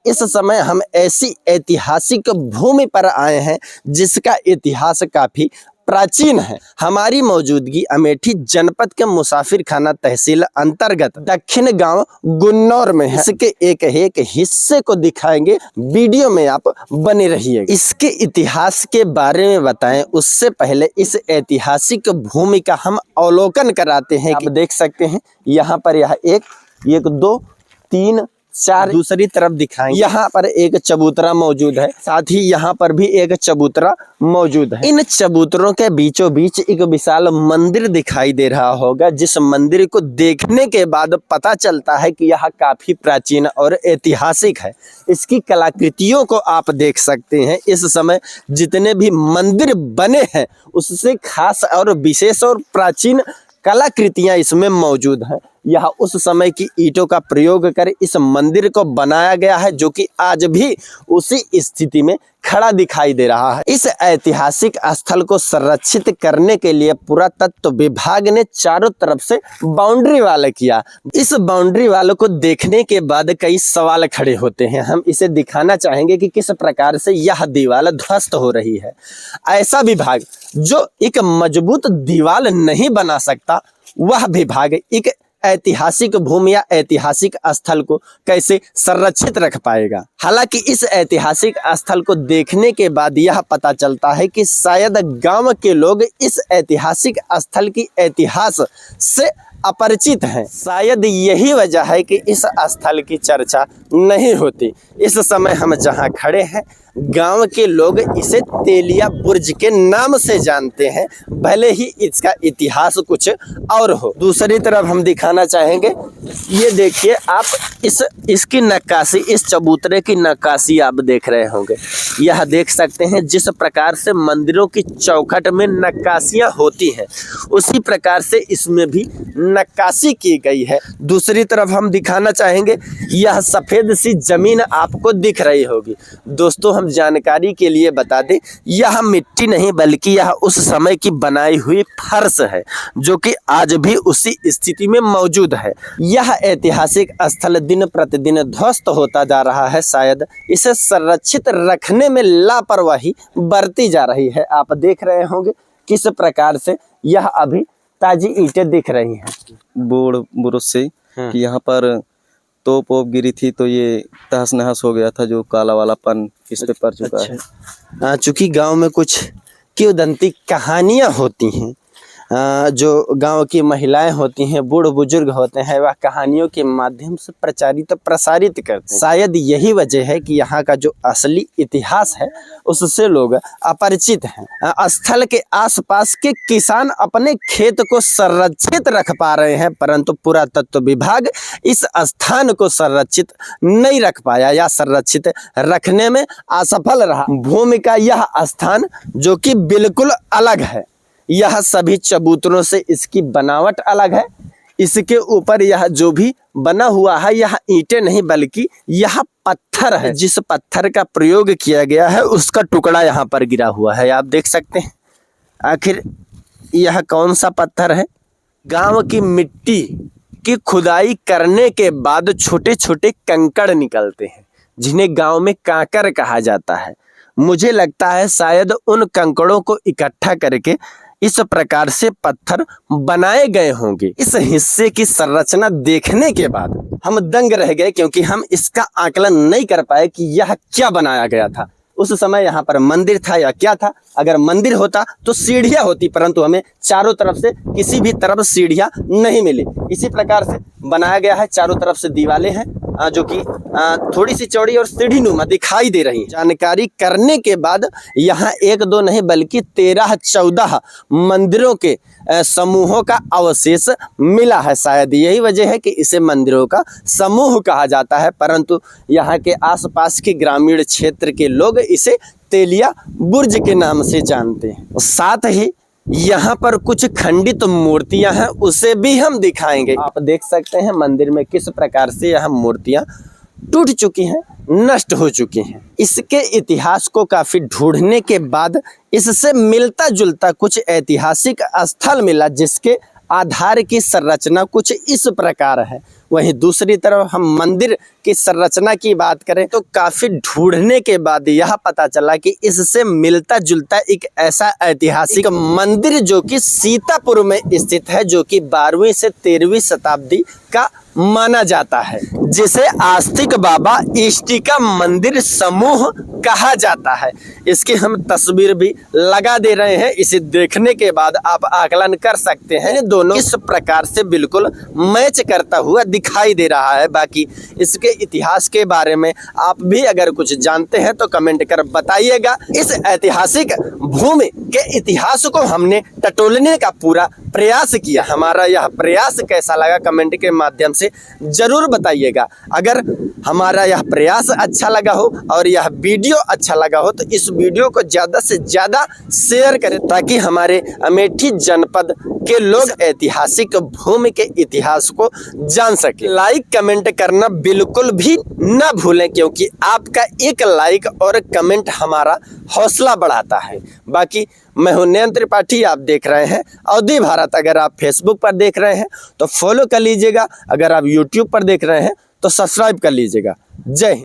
इस समय हम ऐसी ऐतिहासिक भूमि पर आए हैं जिसका इतिहास काफी प्राचीन है। हमारी मौजूदगी अमेठी जनपद के मुसाफिर खाना तहसील अंतर्गत दक्षिण गांव गुन्नौर में है। इसके एक हिस्से को दिखाएंगे, वीडियो में आप बने रहिए। इसके इतिहास के बारे में बताएं उससे पहले इस ऐतिहासिक भूमि का हम अवलोकन कराते हैं। आप देख सकते हैं यहाँ पर यह एक दो तीन चार, दूसरी तरफ दिखाएंगे यहाँ पर एक चबूतरा मौजूद है, साथ ही यहाँ पर भी एक चबूतरा मौजूद है। इन चबूतरों के बीचों बीच एक विशाल मंदिर दिखाई दे रहा होगा, जिस मंदिर को देखने के बाद पता चलता है कि यह काफी प्राचीन और ऐतिहासिक है। इसकी कलाकृतियों को आप देख सकते हैं। इस समय जितने भी मंदिर बने हैं उससे खास और विशेष और प्राचीन कलाकृतियां इसमें मौजूद हैं। यह उस समय की ईंटों का प्रयोग कर इस मंदिर को बनाया गया है, जो कि आज भी उसी स्थिति में खड़ा दिखाई दे रहा है। इस ऐतिहासिक स्थल को संरक्षित करने के लिए पुरातत्व विभाग ने चारों तरफ से बाउंड्री वाल किया। इस बाउंड्री वालों को देखने के बाद कई सवाल खड़े होते हैं। हम इसे दिखाना चाहेंगे कि किस प्रकार से यह दीवार ध्वस्त हो रही है। ऐसा विभाग जो एक मजबूत दीवार नहीं बना सकता, वह विभाग एक ऐतिहासिक भूमि या ऐतिहासिक स्थल को कैसे संरक्षित रख पाएगा। हालांकि इस ऐतिहासिक स्थल को देखने के बाद यह पता चलता है कि शायद गांव के लोग इस ऐतिहासिक स्थल की इतिहास से अपरिचित हैं। शायद यही वजह है कि इस स्थल की चर्चा नहीं होती। इस समय हम जहां खड़े हैं, गांव के लोग इसे तेलिया बुर्ज के नाम से जानते हैं, भले ही इसका इतिहास कुछ और हो। दूसरी तरफ हम दिखाना चाहेंगे, ये देखिए आप इसकी नक्काशी, इस चबूतरे की नक्काशी आप देख रहे होंगे। यह देख सकते हैं जिस प्रकार से मंदिरों की चौखट में नक्काशियां होती हैं, उसी प्रकार से इसमें भी नक्काशी की गई है। दूसरी तरफ हम दिखाना चाहेंगे, यह सफेद सी जमीन आपको दिख रही होगी। दोस्तों, हम जानकारी के लिए बता दें, यह मिट्टी नहीं बल्कि यह उस समय की बनाई हुई फर्श है, जो कि आज भी उसी स्थिति में मौजूद है। यह ऐतिहासिक स्थल दिन प्रतिदिन ध्वस्त होता जा रहा है। शायद इसे संरक्षित रखने में लापरवाही बरती जा रही है। आप देख रहे होंगे किस प्रकार से यह अभी ताजी ईंटें दिख रही हैं। बोर्ड बुरुश से कि यहाँ पर तोप गिरी थी तो ये तहस नहस हो गया था, जो काला वालापन इस पे पड़ चुका है। चूंकि गांव में कुछ किंवदंती कहानियां होती हैं, जो गांव की महिलाएं होती हैं, बूढ़ बुजुर्ग होते हैं, वह कहानियों के माध्यम से प्रसारित करते हैं। शायद यही वजह है कि यहाँ का जो असली इतिहास है उससे लोग अपरिचित हैं। स्थल के आसपास के किसान अपने खेत को संरक्षित रख पा रहे हैं, परंतु पुरातत्व विभाग इस स्थान को संरक्षित नहीं रख पाया या संरक्षित रखने में असफल रहा। भूमि का यह स्थान जो कि बिल्कुल अलग है, यह सभी चबूतरों से इसकी बनावट अलग है। इसके ऊपर यह जो भी बना हुआ है, यह ईंटें नहीं बल्कि यह पत्थर है। जिस पत्थर का प्रयोग किया गया है उसका टुकड़ा यहाँ पर गिरा हुआ है, आप देख सकते हैं। आखिर यह कौन सा पत्थर है? गांव की मिट्टी की खुदाई करने के बाद छोटे छोटे कंकड़ निकलते हैं, जिन्हें गांव में कांकर कहा जाता है। मुझे लगता है शायद उन कंकड़ों को इकट्ठा करके इस प्रकार से पत्थर बनाए गए होंगे। इस हिस्से की संरचना देखने के बाद हम दंग रह गए, क्योंकि हम इसका आकलन नहीं कर पाए कि यह क्या बनाया गया था। उस समय यहाँ पर मंदिर था या क्या था? अगर मंदिर होता तो सीढ़ियाँ होती, परंतु हमें चारों तरफ से किसी भी तरफ सीढ़ियाँ नहीं मिली। इसी प्रकार से बनाया गया है, चारों तरफ से दीवारें हैं जो कि थोड़ी सी चौड़ी और सीढ़ी नुमा दिखाई दे रही। जानकारी करने के बाद यहाँ एक दो नहीं बल्कि 13-14 मंदिरों के समूहों का अवशेष मिला है। शायद यही वजह है कि इसे मंदिरों का समूह कहा जाता है, परंतु यहाँ के आसपास के ग्रामीण क्षेत्र के लोग इसे तेलिया बुर्ज के नाम से जानते हैं। साथ ही यहाँ पर कुछ खंडित मूर्तियां हैं, उसे भी हम दिखाएंगे। आप देख सकते हैं मंदिर में किस प्रकार से यह मूर्तियां टूट चुकी हैं, नष्ट हो चुकी हैं। इसके इतिहास को काफी ढूंढने के बाद इससे मिलता जुलता कुछ ऐतिहासिक स्थल मिला, जिसके आधार की संरचना कुछ इस प्रकार है। वहीं दूसरी तरफ हम मंदिर की संरचना की बात करें तो काफी ढूंढने के बाद यह पता चला कि इससे मिलता जुलता एक ऐसा ऐतिहासिक मंदिर जो कि सीतापुर में स्थित है, जो कि 12वीं से 13वीं शताब्दी का माना जाता है, जिसे आस्तिक बाबा इष्टिका मंदिर समूह कहा जाता है। इसकी हम तस्वीर भी लगा दे रहे हैं, इसे देखने के बाद आप आकलन कर सकते हैं इन दोनों इस प्रकार से बिल्कुल मैच करता हुआ दिखाई दे रहा है। बाकी इसके इतिहास के बारे में आप भी अगर कुछ जानते हैं तो कमेंट कर बताइएगा। इस ऐतिहासिक भूमि के इतिहास को हमने टटोलने का पूरा प्रयास किया। हमारा यह प्रयास कैसा लगा कमेंट के माध्यम से जरूर बताइएगा। अगर हमारा यह प्रयास अच्छा लगा हो और यह वीडियो अच्छा लगा हो तो इस वीडियो को ज़्यादा से ज़्यादा शेयर करें, ताकि हमारे अमेठी जनपद के लोग ऐतिहासिक भूमि के इतिहास को जान सके। लाइक कमेंट करना बिल्कुल भी ना भूलें, क्योंकि आपका एक लाइक और कमेंट हमारा हौसला बढ़ाता है। बाकी मैं हूं नयन त्रिपाठी, आप देख रहे हैं अवधि भारत। अगर आप फेसबुक पर देख रहे हैं तो फॉलो कर लीजिएगा, अगर आप यूट्यूब पर देख रहे हैं तो सब्सक्राइब कर लीजिएगा। जय हिंद।